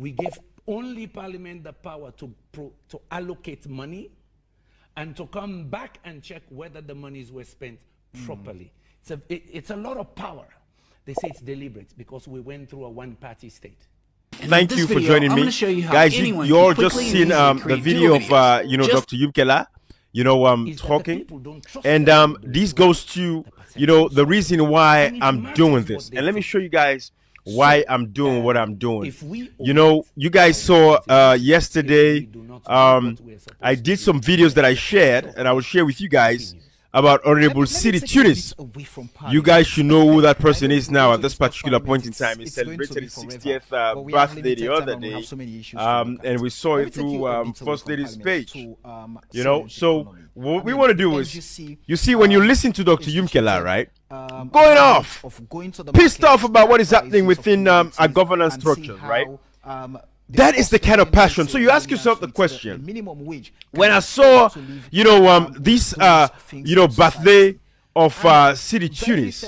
We give only Parliament the power to allocate money and to come back and check whether the monies were spent properly. It's a lot of power. They say it's deliberate because we went through a one-party state. Thank you for joining me. Guys, you all just seen the video of, Dr. Yumkella, talking. And this goes to, the reason why I'm doing this. And let me show you guys why I'm doing what I'm doing. You guys saw yesterday, I did some videos that I shared, and I will share with you guys about Honorable Sidi Tunis. You guys should know who that person is now at this particular point in time. He celebrated his 60th birthday the other day, and we saw it through First Lady's page. So what we want to do is, you see, when you listen to Dr. Yumkella, right, going off, pissed off about what is happening within our governance structure, right? That is the kind of passion. So you ask yourself the question, when I saw, this, birthday of Sidi Tunis,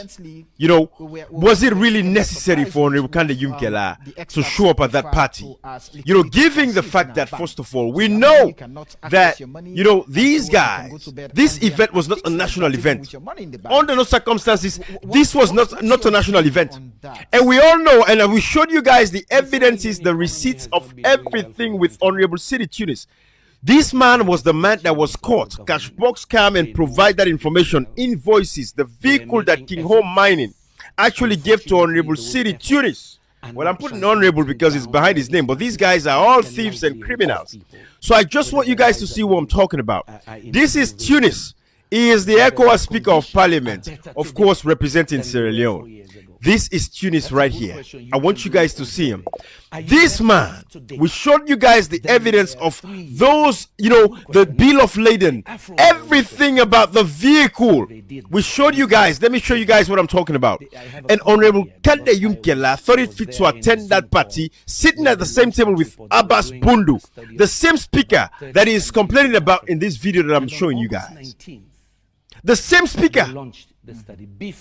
was it really necessary for Hon Kandeh Yumkella to show up at that party? Given the fact that, first of all, we know that, these guys, this event was not a national event. Under no circumstances, this was not a national event. And we all know, and we showed you guys the evidences, the receipts of everything with Honorable Sidi Tunis. This man was the man that was caught. Cashbox came and provide that information, invoices, the vehicle that King Home Mining actually gave to Honorable Sidi Tunis. Well, I'm putting honorable because it's behind his name, but these guys are all thieves and criminals. So I just want you guys to see what I'm talking about. This is Tunis. He is the ECOWAS Speaker of Parliament, of course, representing Sierra Leone. This is Tunis right here. I want you guys to see him. This man, we showed you guys the evidence of those, the bill of lading, everything about the vehicle. We showed you guys. Let me show you guys what I'm talking about. And Honorable Kandeh Yumkella thought it fit to attend that party, sitting at the same table with Abbas Bundu, the same speaker that he is complaining about in this video that I'm showing you guys. The same speaker.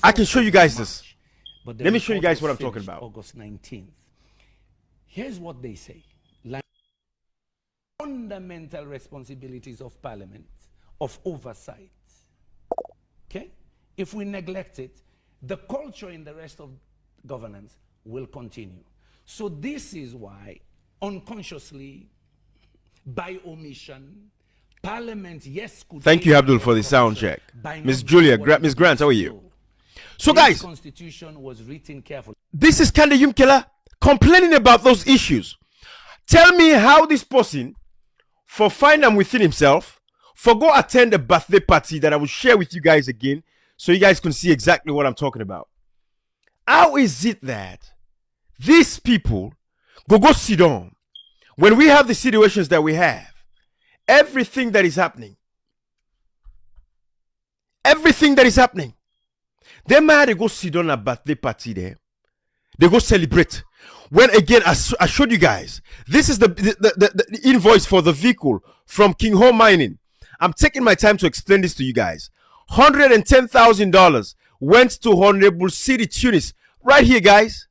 I can show you guys this. Let me show you guys what I'm talking about. August 19th. Here's what they say. Like fundamental responsibilities of Parliament, of oversight. Okay? If we neglect it, the culture in the rest of governance will continue. So this is why, unconsciously, by omission, Parliament, yes, could. Thank you, Abdul, for the sound check. Miss Julia, Miss Grant, how are you? So guys, Constitution was written carefully. This is Kandeh Yumkella complaining about those issues. Tell me how this person, for finding within himself, for go attend a birthday party that I will share with you guys again, so you guys can see exactly what I'm talking about. How is it that these people go sit down when we have the situations that we have, everything that is happening, they might go sit down at a birthday party there. They go celebrate. When again, I showed you guys, this is the invoice for the vehicle from King Home Mining. I'm taking my time to explain this to you guys. $110,000 went to Honorable Sidi Tunis. Right here, guys.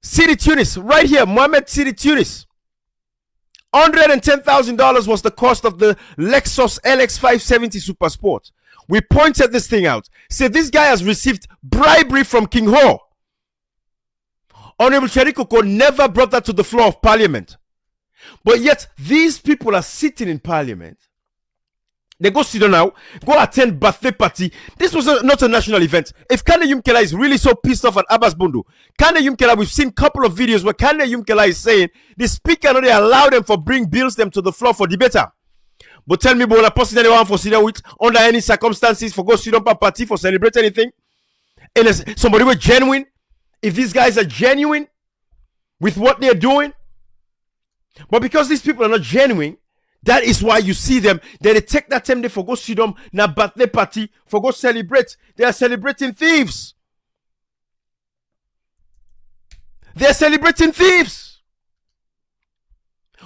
Sidi Tunis, right here. Mohammed Sidi Tunis. $110,000 was the cost of the Lexus LX 570 Super Sport. We pointed this thing out. Said this guy has received bribery from King Ho. Honorable Cherikoko never brought that to the floor of Parliament. But yet, these people are sitting in Parliament. They go sit down now, go attend birthday party. This was not a national event. If Kandeh Yumkella is really so pissed off at Abbas Bundu, Kandeh Yumkella, we've seen a couple of videos where Kandeh Yumkella is saying the speaker not allow them for bring bills them to the floor for debate. But tell me, but a person that they want for sit down with under any circumstances for go sit down per party for celebrate anything. And if somebody were genuine, if these guys are genuine with what they're doing, but because these people are not genuine, that is why you see them. They take that time they for go sit down na birthday party for go celebrate. They are celebrating thieves. They are celebrating thieves.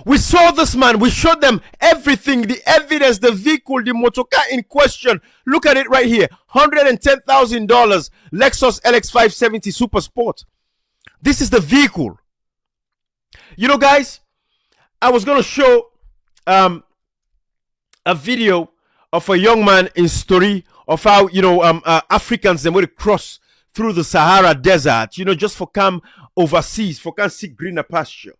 We saw this man. We showed them everything, the evidence, the vehicle, the motorcar in question. Look at it right here. $110,000 Lexus LX 570 Super Sport. This is the vehicle. You know, guys, I was going to show a video of a young man in story of how, Africans, they would cross through the Sahara Desert, just for come overseas, for come seek greener pasture.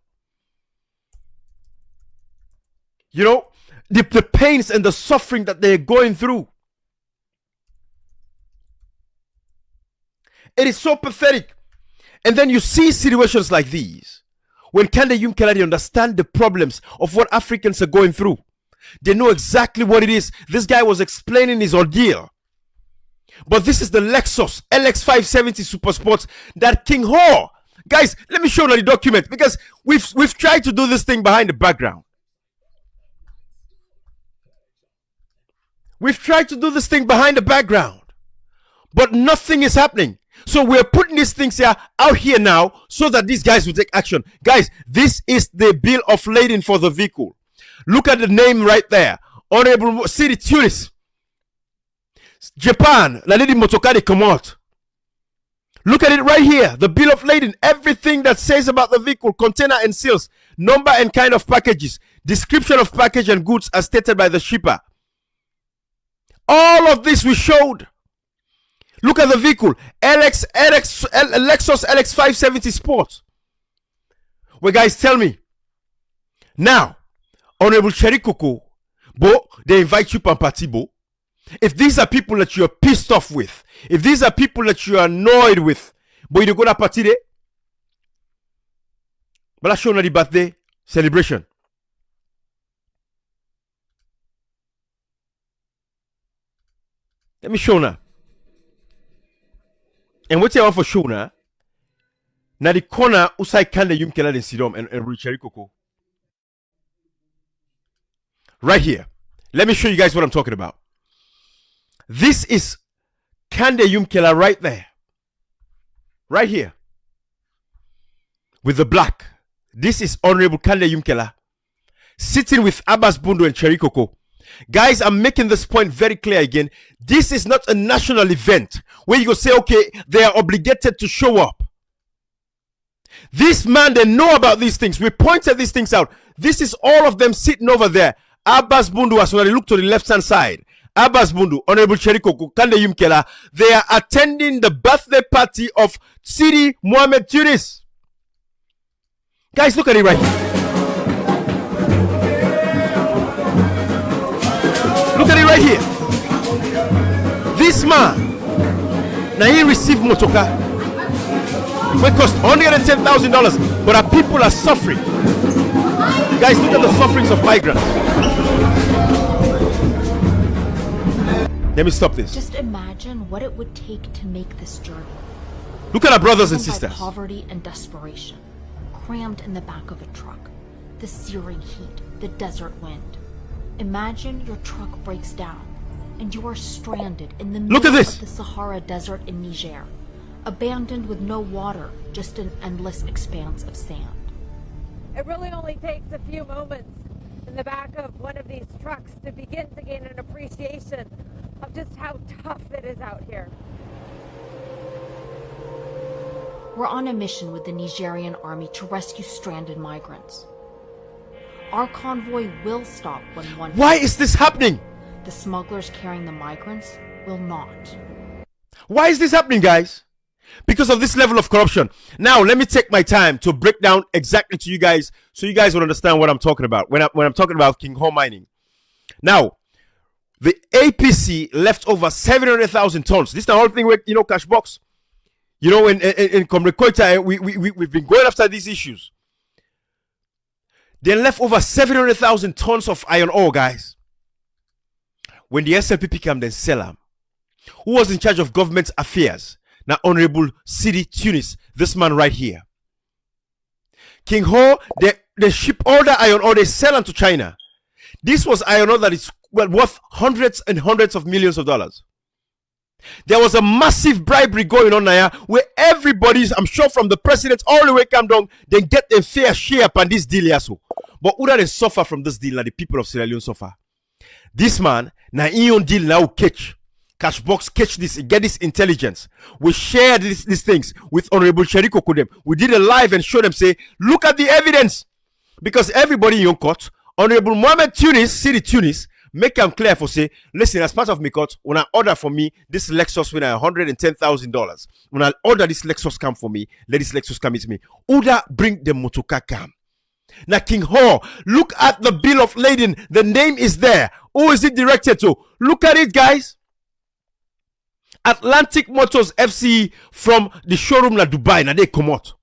The pains and the suffering that they're going through. It is so pathetic. And then you see situations like these. When Kandeh Yumkella understand the problems of what Africans are going through. They know exactly what it is. This guy was explaining his ordeal. But this is the Lexus LX570 Super Sports that King Ho. Guys, let me show you the document, because we've tried to do this thing behind the background. We've tried to do this thing behind the background. But nothing is happening. So we're putting these things out here now so that these guys will take action. Guys, this is the bill of lading for the vehicle. Look at the name right there. Honorable City Tunis. Japan. La lady Motokari come out. Look at it right here. The bill of lading. Everything that says about the vehicle. Container and seals. Number and kind of packages. Description of package and goods as stated by the shipper. All of this we showed. Look at the vehicle. Lexus LX570 Sport. Well, guys, tell me. Now, Honorable Cherikoko, Bo, they invite you Pampati, Bo. If these are people that you are pissed off with, if these are people that you are annoyed with, Bo, you go to party there. But let's show you the birthday celebration. Let me show now. And what you want for show now? Now the corner usai Kandeh Yumkella den Sidom and Richard Koko. Right here. Let me show you guys what I'm talking about. This is Kandeh Yumkella right there. Right here. With the black. This is Honorable Kandeh Yumkella sitting with Abbas Bundu and Cherikoko. Guys, I'm making this point very clear again. This is not a national event where you go say, okay, they are obligated to show up. This man, they know about these things. We pointed these things out. This is all of them sitting over there. Abbas Bundu, as when I look to the left-hand side. Abbas Bundu, Honorable Cherikoko, Kandeh Yumkella, they are attending the birthday party of Sidi Mohamed Tunis. Guys, look at it right here. Look at it right here. This man, now he received motoka. It cost $110,000, but our people are suffering. Guys, look at the sufferings of migrants. Let me stop this. Just imagine what it would take to make this journey. Look at our brothers and sisters. Poverty and desperation, crammed in the back of a truck, the searing heat, the desert wind. Imagine your truck breaks down and you are stranded in the middle of the Sahara Desert in Niger, abandoned with no water, just an endless expanse of sand. It really only takes a few moments in the back of one of these trucks to begin to gain an appreciation of just how tough it is out here. We're on a mission with the Nigerian army to rescue stranded migrants. Our convoy will stop when one... Why is this happening? The smugglers carrying the migrants will not. Why is this happening, guys? Because of this level of corruption. Now, let me take my time to break down exactly to you guys so you guys will understand what I'm talking about when I'm talking about King Ho mining. Now, the APC left over 700,000 tons. This is the whole thing with, cash box. In Komrekoita, we've been going after these issues. They left over 700,000 tons of iron ore, guys. When the SLPP came, then sell them. Who was in charge of government affairs? Now, Honorable Sidi Tunis, this man right here. King Ho, they ship all the iron ore, they sell them to China. This was iron ore that is worth hundreds and hundreds of millions of dollars. There was a massive bribery going on there where everybody's, I'm sure from the president all the way come down, they get a fair share upon this deal here. But who they suffer from this deal? Now the people of Sierra Leone suffer. This man, now he own deal now catch. Cashbox catch this, get this intelligence. We shared these things with Honorable Cheriko Kudem. We did a live and showed them, say, look at the evidence. Because everybody in your court, Honorable Mohammed Tunis, City Tunis, make them clear for say, listen, as part of my court, when I order for me, this Lexus with $110,000. When I order this Lexus come for me, let this Lexus come with me. Order bring the motoka come. Now, King Ho, look at the bill of lading. The name is there. Who is it directed to? Look at it, guys. Atlantic Motors FC from the showroom na Dubai. Now they come out.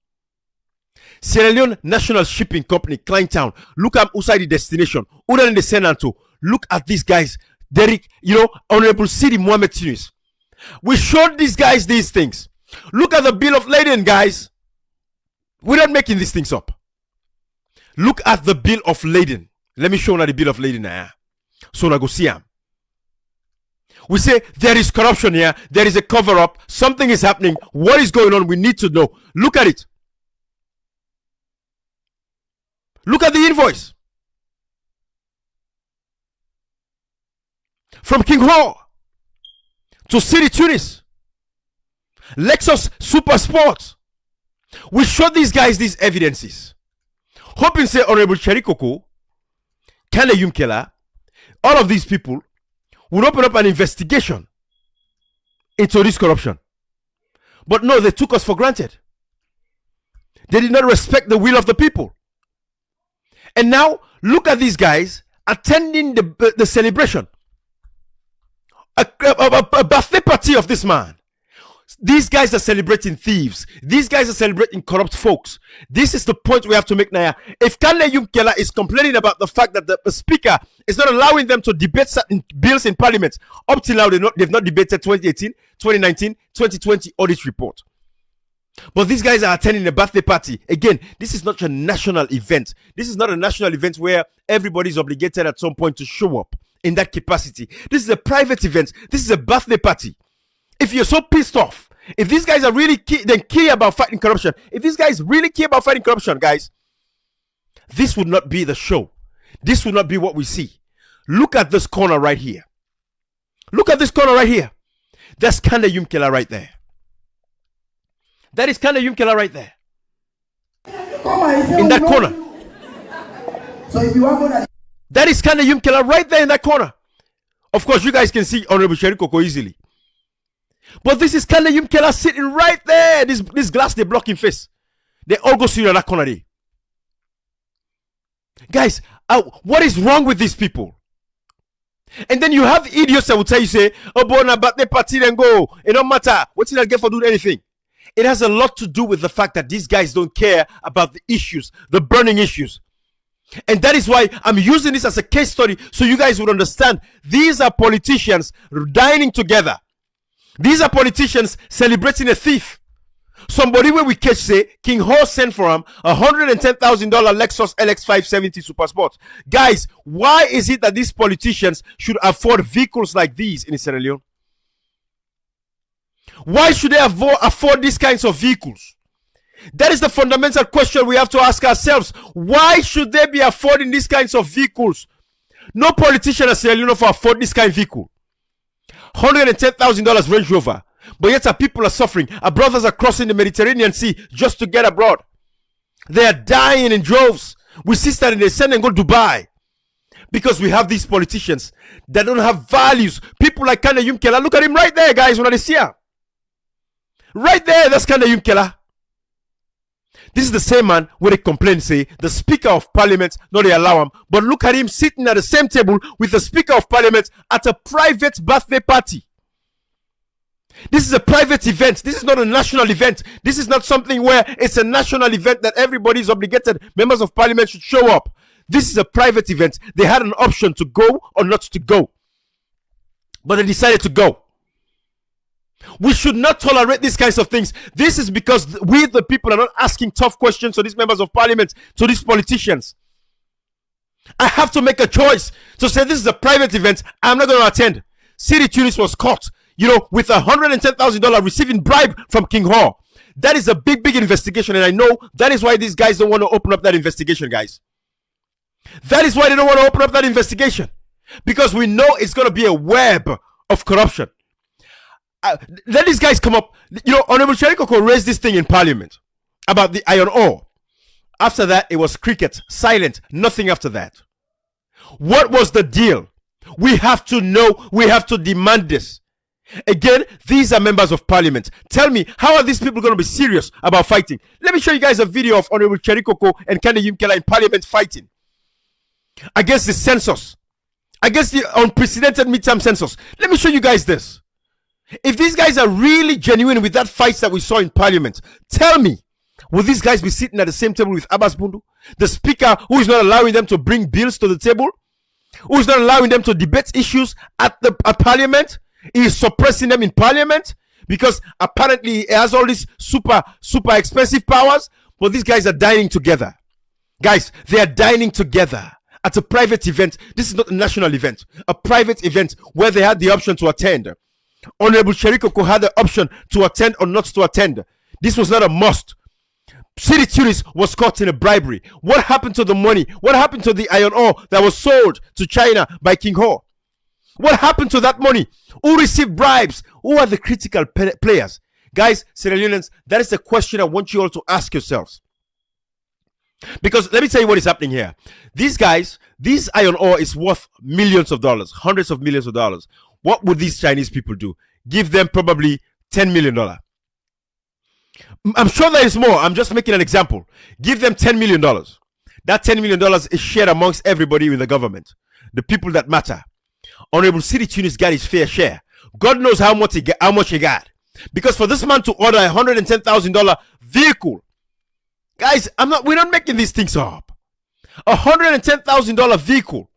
Sierra Leone National Shipping Company, Kleintown. Look at outside the destination. Other than the Senato. Look at these guys. Derek, Honorable City Mohammed Tunis. We showed these guys these things. Look at the bill of lading, guys. We're not making these things up. Look at the bill of lading. Let me show you the bill of lading now. So I go see him. We say there is corruption here. There is a cover-up. Something is happening. What is going on? We need to know. Look at it. Look at the invoice. From King Ho to City Tunis. Lexus Super Sport. We showed these guys these evidences. Hoping say Honorable Cheriko Kandeh Yumkella, all of these people would open up an investigation into this corruption. But no, they took us for granted. They did not respect the will of the people. And now, look at these guys attending the celebration. A birthday party of this man. These guys are celebrating thieves. These guys are celebrating corrupt folks. This is the point we have to make now. If Kandeh Yumkella is complaining about the fact that the speaker is not allowing them to debate certain bills in parliament, up till now they've not debated 2018, 2019, 2020 audit report. But these guys are attending a birthday party. Again, this is not a national event. This is not a national event where everybody is obligated at some point to show up in that capacity. This is a private event. This is a birthday party. If you're so pissed off, if these guys are really care about fighting corruption, if these guys really care about fighting corruption, guys, this would not be the show. This would not be what we see. Look at this corner right here. Look at this corner right here. That's Kandeh Yumkella right there. That is Kandeh Yumkella right there. In that corner. So if you want that is Kandeh Yumkella right there in that corner. Of course, you guys can see Honorable Cheriko easily. But this is Kandeh Yumkella sitting right there. This glass, they block him face. They all go see in that corner there. Guys, what is wrong with these people? And then you have idiots that will tell you, say, oh, boy, but they party and go. It don't matter. What's it get for doing anything? It has a lot to do with the fact that these guys don't care about the issues, the burning issues. And that is why I'm using this as a case study so you guys would understand. These are politicians dining together. These are politicians celebrating a thief. Somebody where we catch say King Ho sent for him $110,000 Lexus LX570 Super Sport. Guys, why is it that these politicians should afford vehicles like these in Sierra Leone? Why should they afford these kinds of vehicles? That is the fundamental question we have to ask ourselves. Why should they be affording these kinds of vehicles? No politician in Sierra Leone for afford this kind of vehicle. $110,000 Range Rover. But yet our people are suffering. Our brothers are crossing the Mediterranean Sea just to get abroad. They are dying in droves. We see that they send and go to Dubai. Because we have these politicians that don't have values. People like Kandeh Yumkella. Look at him right there, guys, when I see him. Right there, that's Kandeh Yumkella. This is the same man where they complain, say, the Speaker of Parliament, no, they allow him. But look at him sitting at the same table with the Speaker of Parliament at a private birthday party. This is a private event. This is not a national event. This is not something where it's a national event that everybody is obligated. Members of Parliament should show up. This is a private event. They had an option to go or not to go. But they decided to go. We should not tolerate these kinds of things. This is because we, the people, are not asking tough questions to these members of parliament, to these politicians. I have to make a choice to say this is a private event. I'm not going to attend. City Tunis was caught, with $110,000 receiving bribe from King Ho. That is a big, big investigation. And I know that is why these guys don't want to open up that investigation, guys. That is why they don't want to open up that investigation. Because we know it's going to be a web of corruption. let these guys come up. You know, Honorable Cherikoko raised this thing in Parliament about the iron ore. After that, it was cricket, silent, nothing after that. What was the deal? We have to know, we have to demand this. Again, these are members of Parliament. Tell me, how are these people going to be serious about fighting? Let me show you guys a video of Honorable Cherikoko and Kandeh Yumkella in Parliament fighting against the census, against the unprecedented midterm census. Let me show you guys this. If these guys are really genuine with that fight that we saw in Parliament, tell me, will these guys be sitting at the same table with Abbas Bundu, the speaker who is not allowing them to bring bills to the table, who is not allowing them to debate issues at Parliament? He is suppressing them in Parliament because apparently he has all these super expensive powers. But these guys are dining together. Guys, they are dining together at a private event. This is not a national event, a private event where they had the option to attend. Honorable Cherikoko had the option to attend or not to attend. This was not a must. City Tunis was caught in a bribery. What happened to the money? What happened to the iron ore that was sold to China by King Ho? What happened to that money? Who received bribes? Who are the critical players? Guys, Sierra Leoneans, that is the question I want you all to ask yourselves. Because let me tell you what is happening here. These guys, this iron ore is worth millions of dollars, hundreds of millions of dollars. What would these Chinese people do? Give them probably $10 million. I'm sure there is more. I'm just making an example. Give them $10 million. That $10 million is shared amongst everybody in the government, the people that matter. Honorable City Tunis got his fair share. God knows how much he got. Because for this man to order a $110,000 vehicle, guys, we're not making these things up. A $110,000 vehicle.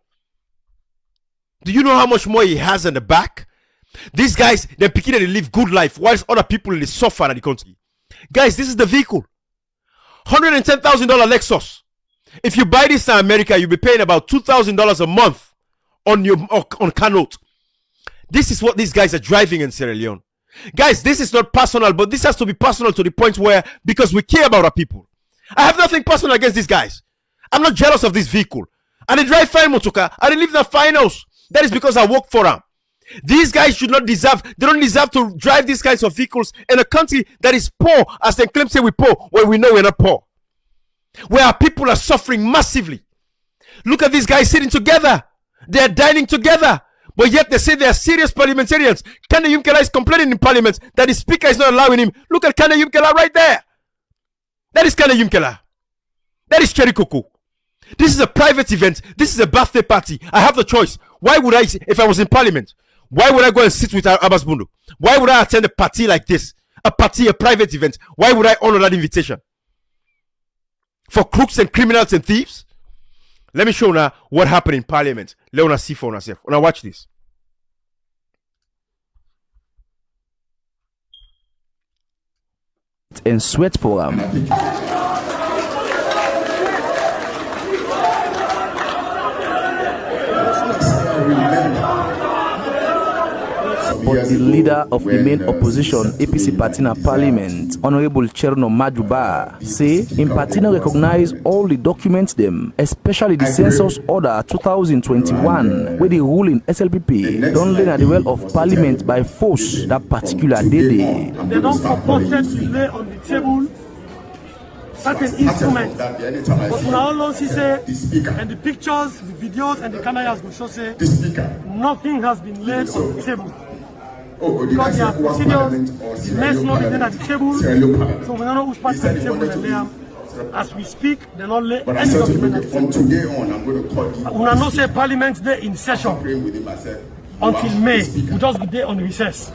Do you know how much more he has in the back? These guys, they're beginning to live good life whilst other people in the suffer in the country. Guys, this is the vehicle. $110,000 Lexus. If you buy this in America, you'll be paying about $2,000 a month on car note. This is what these guys are driving in Sierra Leone. Guys, this is not personal, but this has to be personal to the point where, because we care about our people. I have nothing personal against these guys. I'm not jealous of this vehicle. And they drive fine motoka, and they live in a fine house. That is because I work for them. These guys should not deserve, they don't deserve to drive these kinds of vehicles in a country that is poor, as they claim say we're poor, when we know we're not poor. Where our people are suffering massively. Look at these guys sitting together. They are dining together. But yet they say they are serious parliamentarians. Kandeh Yumkella is complaining in Parliament that the speaker is not allowing him. Look at Kandeh Yumkella right there. That is Kandeh Yumkella. That is Cherikoko. This is a private event. This is a birthday party. I have the choice. Why would I, if I was in Parliament, why would I go and sit with Abbas Bundu? Why would I attend a party like this? A party, a private event. Why would I honor that invitation? For crooks and criminals and thieves? Let me show you now what happened in Parliament. Let us see for ourselves. Now watch this. In sweat for them. But the leader of the main opposition APC party in Parliament, Honorable Cherno Majuba, say in party recognize all the documents them, especially the census order 2021, where the ruling SLPP don't learn at the well of Parliament by force that particular day. They don't purport to lay on the table certain instruments, but we all see say, and the pictures, the videos, and the cameras will show say nothing has been laid on the table. Because they are procedures, the next law is at the table, so we don't know who's part of the table and there. As we speak, they don't lay any document at the table. From today on, I'm going to call you. We will not say Parliament Day in session until May. We'll just be there on recess.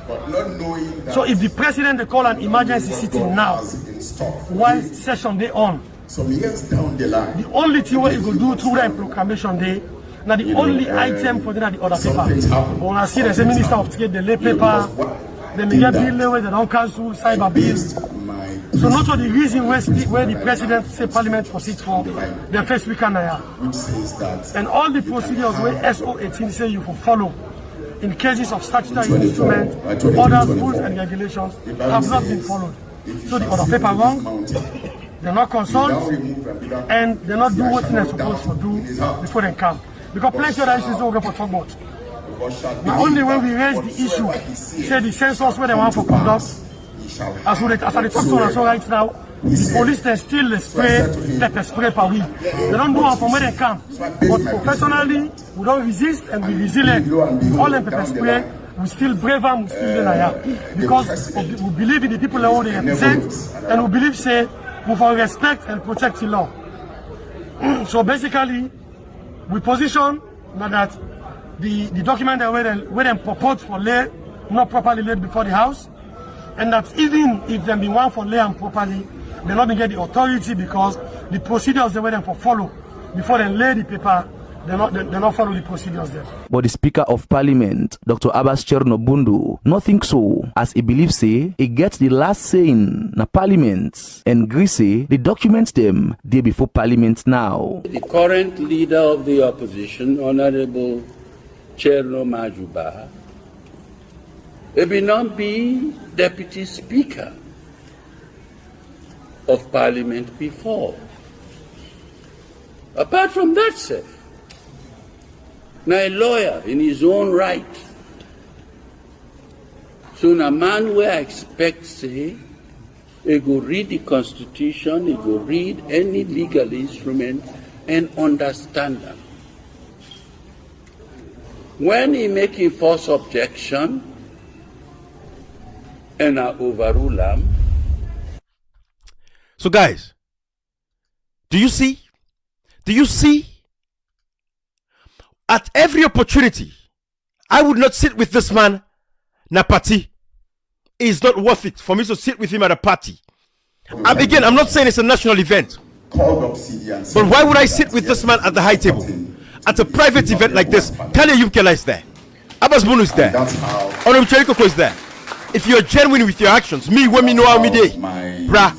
So if the president they call an emergency sitting now, while session day on, the only thing what you will do through that proclamation day. Now the only item for the other paper. When I see there's a minister of ticket, the lay paper, then we get bill where they don't cancel cyber bills. So not for the reason where the president say Parliament for sits for the first weekend now. And all the procedures where SO18 say you will follow in cases of statutory instruments, orders, rules and regulations have not been followed. So the other paper wrong, they're not consulted, and they're not doing what they're supposed to do before they come. Because plenty of issues don't go for talk about. Now, only when we raise the issue, say the census where they want for conduct, as I talk to us right now, the police they still spray pepper spray per week. They don't do it from where they come. But professionally, we don't resist and we resilient. All them pepper spray, we still brave and we still deny. Because we believe in the people that they represent, and we believe say we for respect and protect the law. So basically, we position that the document that where they purport for lay not properly laid before the house, and that even if they be one for lay and properly, they not get the authority because the procedures they were them for follow before they lay the paper. They not follow the procedures there. But the Speaker of Parliament, Dr. Abbas Cherno-Bundu, not think so, as he believes say he gets the last say in the Parliament, and agree say the documents them day before Parliament now. The current leader of the opposition, Honorable Cherno Majuba, will not be Deputy Speaker of Parliament before. Apart from that, sir, now a lawyer in his own right. So a man where I expect say, he go read the Constitution, he go read any legal instrument and understand them. When he make a false objection and I overrule them. So guys, do you see? Do you see? At every opportunity, I would not sit with this man na party. It's not worth it for me to sit with him at a party. Again, I'm not saying it's a national event. But why would I sit with this man at the high table? At a private event like this, Kandeh Yumkella is there. Abbas Bunu is there. Honorable Cherikoko is there. If you're genuine with your actions, me, when me know how me day, bruh,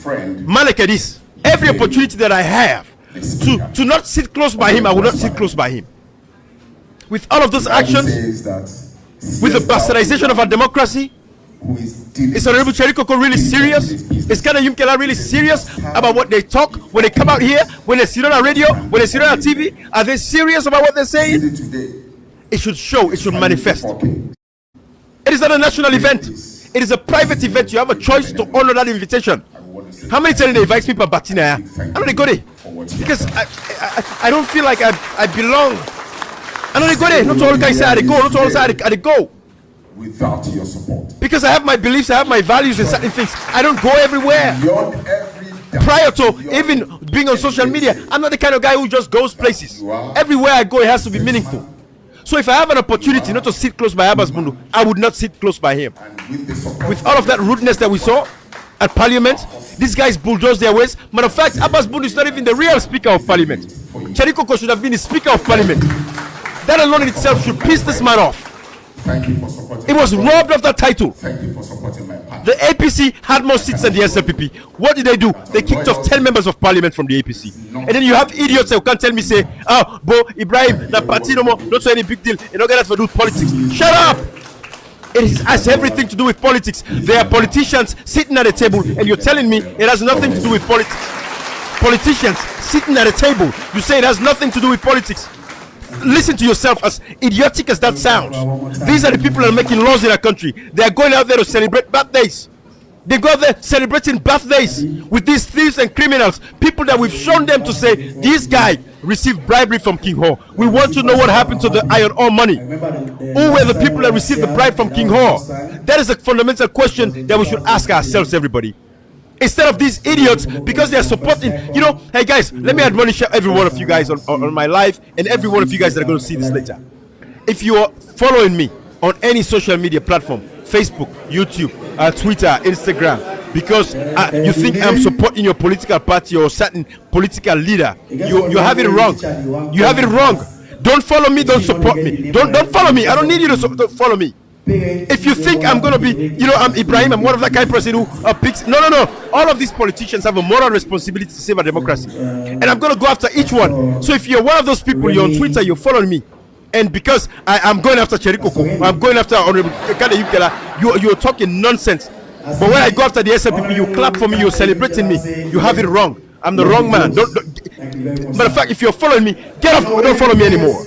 man like this, every opportunity that I have to not sit close by him, I will not sit close by him. With all of those actions, with the bastardization of our democracy, is Honorable Cherikoko really serious? Is Kandeh Yumkella really serious about what they talk when they come out here, when they sit on our radio, when they sit on our TV? Are they serious about what they're saying? It should show, it should manifest. It is not a national event. It is a private event. You have a choice to honor that invitation. How many times they invite people to Batina? I know they go there because I don't feel like I belong. I know they go there. Not all guys say I go. Not all say I go. Without your support, because I have my beliefs, I have my values in certain things. I don't go everywhere. Prior to even being on social media, I'm not the kind of guy who just goes places. Everywhere I go, it has to be meaningful. So if I have an opportunity not to sit close by Abbas Bunu, I would not sit close by him. With all of that rudeness that we saw at Parliament, these guys bulldoze their ways. Matter of fact, Abbas Bunu is not even the real Speaker of Parliament. Cherikoko should have been the Speaker of Parliament. That alone in itself should piss this man off. Thank you for supporting. It was robbed of that title. Thank you for supporting my party. The APC had more seats than the SLPP. What did they do? They kicked off 10 members of parliament from the APC. And then you have idiots who can't tell me, say, oh, Bo, Ibrahim, that party no more, not so any big deal. You don't get that for do politics. Shut up! It has everything to do with politics. There are politicians sitting at a table, and you're telling me it has nothing to do with politics. Politicians sitting at a table, you say it has nothing to do with politics. Listen to yourself, as idiotic as that sounds. These are the people that are making laws in our country. They are going out there to celebrate birthdays. They go out there celebrating birthdays with these thieves and criminals. People that we've shown them to say, this guy received bribery from King Ho. We want to know what happened to the iron ore money. Who were the people that received the bribe from King Ho? That is a fundamental question that we should ask ourselves, everybody. Instead of these idiots, because they are supporting, you know, hey guys, let me admonish every one of you guys on my live, and every one of you guys that are going to see this later. If you are following me on any social media platform, Facebook, YouTube, Twitter, Instagram, because you think I'm supporting your political party or certain political leader, you have it wrong. You have it wrong. Don't follow me, don't support me. Don't follow me. I don't need you to follow me. If you think I'm going to be, you know, I'm Ibrahim, I'm one of that kind of person who picks. No. All of these politicians have a moral responsibility to save our democracy. And I'm going to go after each one. So if you're one of those people, you're on Twitter, you're following me. And because I'm going after Cherikoko, I'm going after Honorable Kandeh Yumkella, you're talking nonsense. But when I go after the SLPP, you clap for me, you're celebrating me. You have it wrong. I'm the wrong man. Matter of fact, if you're following me, get off, don't follow me anymore.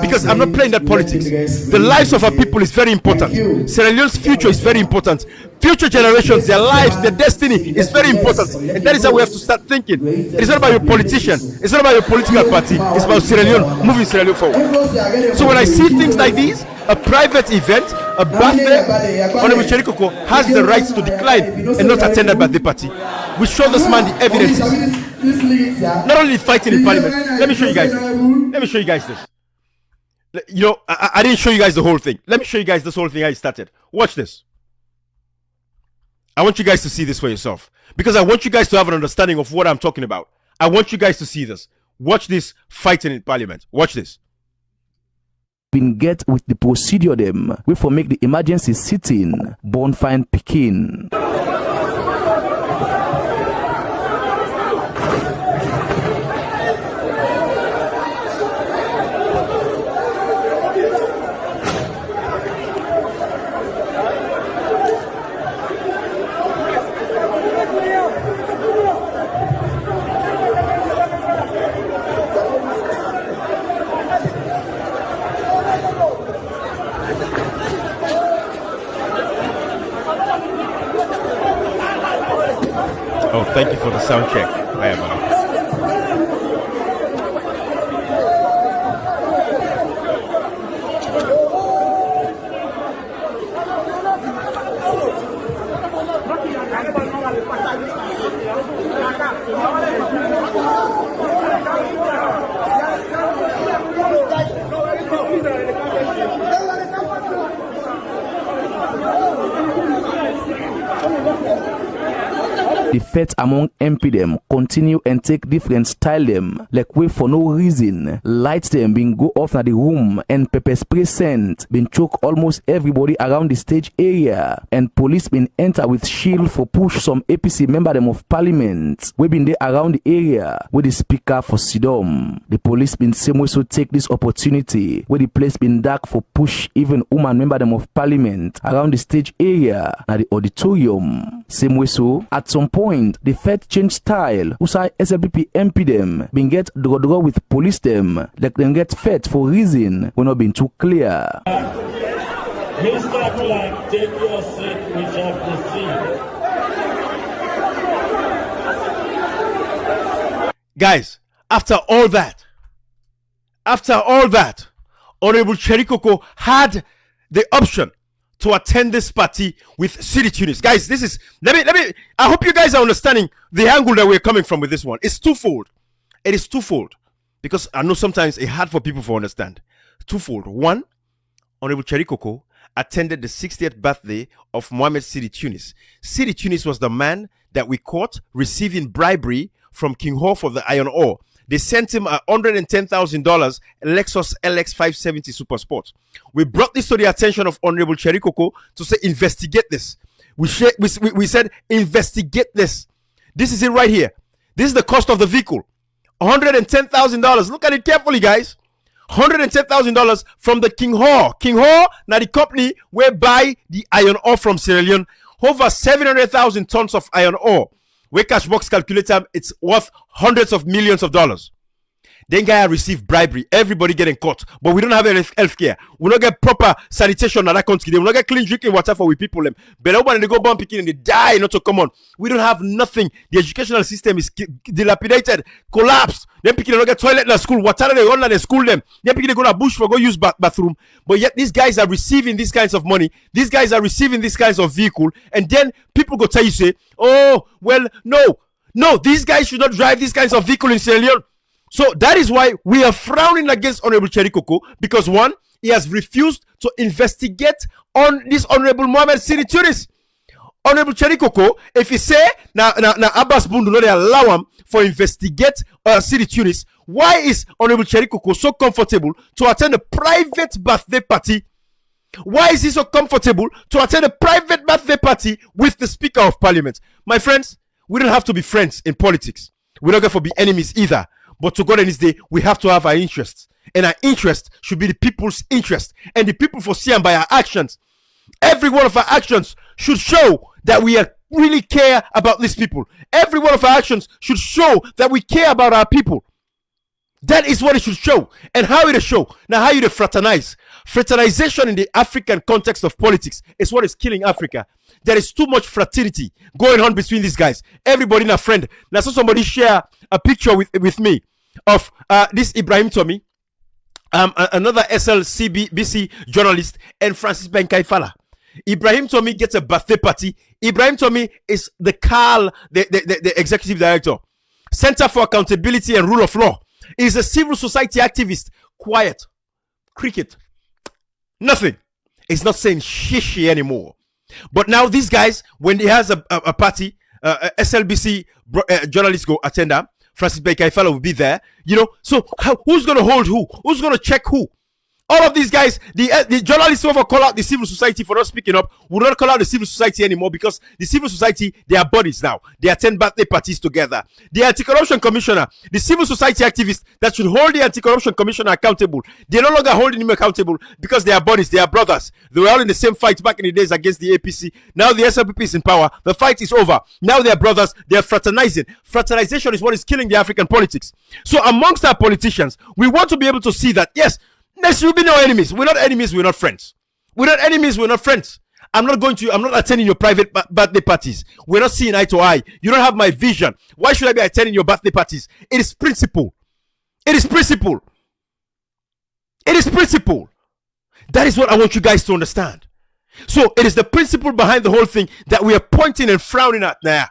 Because I'm not playing that politics. The lives of our people is very important. Sierra Leone's future is very important. Future generations, their lives, their destiny is very important. And that is how we have to start thinking. It's not about your politician. It's not about your political party. It's about Sierra Leone, moving Sierra Leone forward. So when I see things like these, a private event, a birthday, Honorable Cherry Coco has the right to decline and not attend that birthday party. We show this man the evidences. Not only fighting in parliament. Let me show you guys this. Let me show you guys this. You know, I didn't show you guys the whole thing. Let me show you guys this whole thing I started. Watch this. I want you guys to see this for yourself, because I want you guys to have an understanding of what I'm talking about. I want you guys to see this. Watch this fighting in parliament. Watch this. Been get with the procedure them we for make the emergency sitting born fine Pekin. Oh, thank you for the sound check. I am The fight among MP them continue and take different style them, like way for no reason. Lights them been go off na the room and pepper spray scent been choke almost everybody around the stage area, and police been enter with shield for push some APC member them of parliament we been there around the area with the speaker for Sidom. The police been same way so take this opportunity where the place been dark for push even woman member them of parliament around the stage area na the auditorium. Same way so at some point the Fed change style. Usai SLPP MP them been get draw with police them like them get Fed for reason we not been too clear. Mr. Clark, take your seat, we shall proceed. Guys, after all that, Honorable Cherry Coco had the option to attend this party with City Tunis. Guys, this is, let me, I hope you guys are understanding the angle that we're coming from with this one. It's twofold. It is twofold. Because I know sometimes it's hard for people to understand. Twofold. One, Honorable Cherry Coco attended the 60th birthday of Mohammed City Tunis. City Tunis was the man that we caught receiving bribery from King Ho for the iron ore. They sent him a $110,000 Lexus LX 570 Super Sport. We brought this to the attention of Honorable Cherry Coco to say, investigate this. We said, investigate this. This is it right here. This is the cost of the vehicle. $110,000. Look at it carefully, guys. $110,000 from the King Ho. King Ho, now the company where buy the iron ore from Sierra Leone. Over 700,000 tons of iron ore. We Cashbox calculator, it's worth hundreds of millions of dollars. Then guy received bribery. Everybody getting caught. But we don't have health care. We don't get proper sanitation in that country. We don't get clean drinking water for we people. Them. But nobody they go bomb picking and they die. Not so common. We don't have nothing. The educational system is dilapidated, collapsed. Then people don't get toilet in the school. Water they run in the school them. Then people they go to bush for go use bathroom. But yet these guys are receiving these kinds of money. These guys are receiving these kinds of vehicle. And then people go tell you say, oh well, no, these guys should not drive these kinds of vehicle in Sierra Leone. So that is why we are frowning against Honorable Cherry Coco, because one, he has refused to investigate on this Honorable Mohammed City Tunis. Honorable Cherry Coco, if he say now Abbas Bundu no they allow him for investigate City Tunis, why is Honorable Cherry Coco so comfortable to attend a private birthday party? Why is he so comfortable to attend a private birthday party with the Speaker of Parliament? My friends, we don't have to be friends in politics. We're not going to be enemies either. But to God in this day, we have to have our interests. And our interest should be the people's interest. And the people foresee them by our actions. Every one of our actions should show that we really care about these people. Every one of our actions should show that we care about our people. That is what it should show. And how it show? Now, how you fraternize? Fraternization in the African context of politics is what is killing Africa. There is too much fraternity going on between these guys. Everybody in a friend. Now, so somebody share a picture with me of this Ibrahim Tommy, another SLCBC journalist, and Francis Benkaifala. Ibrahim Tommy gets a birthday party. Ibrahim Tommy is the executive director, Center for Accountability and Rule of Law. He's a civil society activist. Quiet. Cricket. Nothing. He's not saying shishi anymore. But now these guys, when he has a party, SLBC journalists go attend them. Francis Benkaifala will be there. You know, so who's going to hold who? Who's going to check who? All of these guys, the journalists who ever call out the civil society for not speaking up will not call out the civil society anymore, because the civil society, they are bodies now. They attend birthday parties together. The anti-corruption commissioner, the civil society activists that should hold the anti-corruption commissioner accountable, they're no longer holding him accountable because they are bodies, they are brothers. They were all in the same fight back in the days against the APC. Now the SLPP is in power. The fight is over. Now they are brothers. They are fraternizing. Fraternization is what is killing the African politics. So amongst our politicians, we want to be able to see that, yes, there should be no enemies. We're not enemies. We're not friends. We're not enemies. We're not friends. I'm not attending your private birthday parties. We're not seeing eye to eye. You don't have my vision. Why should I be attending your birthday parties? It is principle. It is principle. It is principle. That is what I want you guys to understand. So it is the principle behind the whole thing that we are pointing and frowning at now.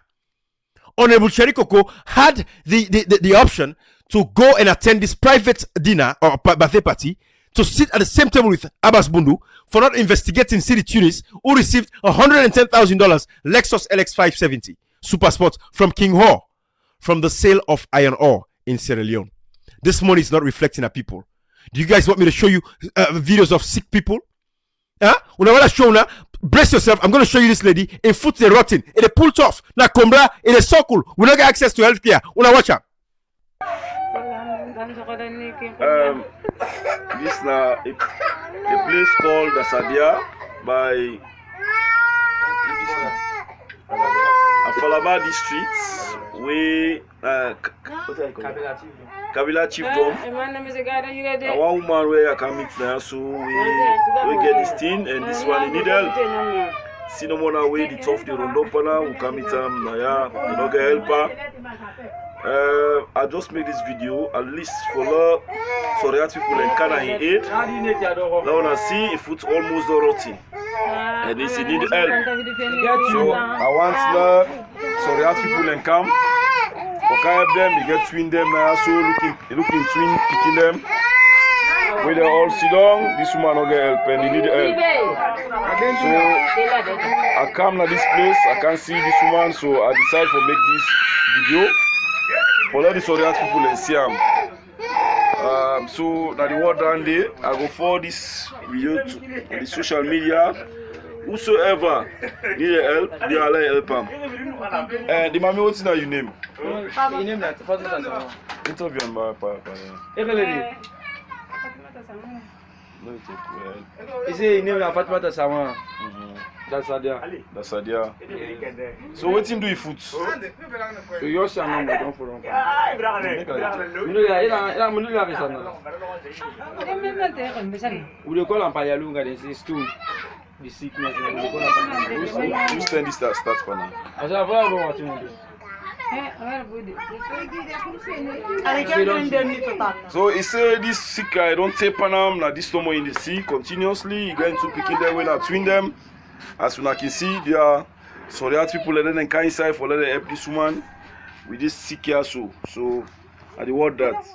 Honorable Cherikoko had the option to go and attend this private dinner or birthday party, to sit at the same table with Abbas Bundu for not investigating Sidi Tunis, who received $110,000 Lexus LX 570 Super Sport from King Ho from the sale of iron ore in Sierra Leone. This money is not reflecting at people. Do you guys want me to show you videos of sick people? When I want to show now, brace yourself. I'm going to show you this lady in foot they rotting. It is pulled off. Now Kombra, it is circle. We don't get access to healthcare. When I watch her. This is a place called Dasadia by Afalaba district, where Kabila Chiefdom. And one woman where I can meet now, so we get this thing and this one in needle. See no more way the tough the Rondopana who can meet them, Naya, you know, get helper. I just made this video at least for the Sierra people in Canada in aid. Now I see if it's almost rotting and they need help. So I want the Sierra people in camp. Okay, help them, you get twin them now, so looking twin picking them. When they all sit down, this woman will get help and they need help. So I come to this place, I can't see this woman, so I decide to make this video. For all the Sierra people in Siam. So now the word down there, I go forward this video to the social media. Whosoever need help, they are like help them. And the mommy, what's your name? Your name is interview on my papa. Is it name of Fatmata Sama? That's Sadia. So what him do with food? You shall not go for we call on Payalunga, this is too. The sickness. Who stand this start for now? As I have what you want to do. So he said this sick guy don't take Panam, now this tomorrow in the sea continuously. He going to picking them when I twin them. As soon as I can see, there are Sierra people letting them come inside for letting help this woman with this sick here. So I the word that.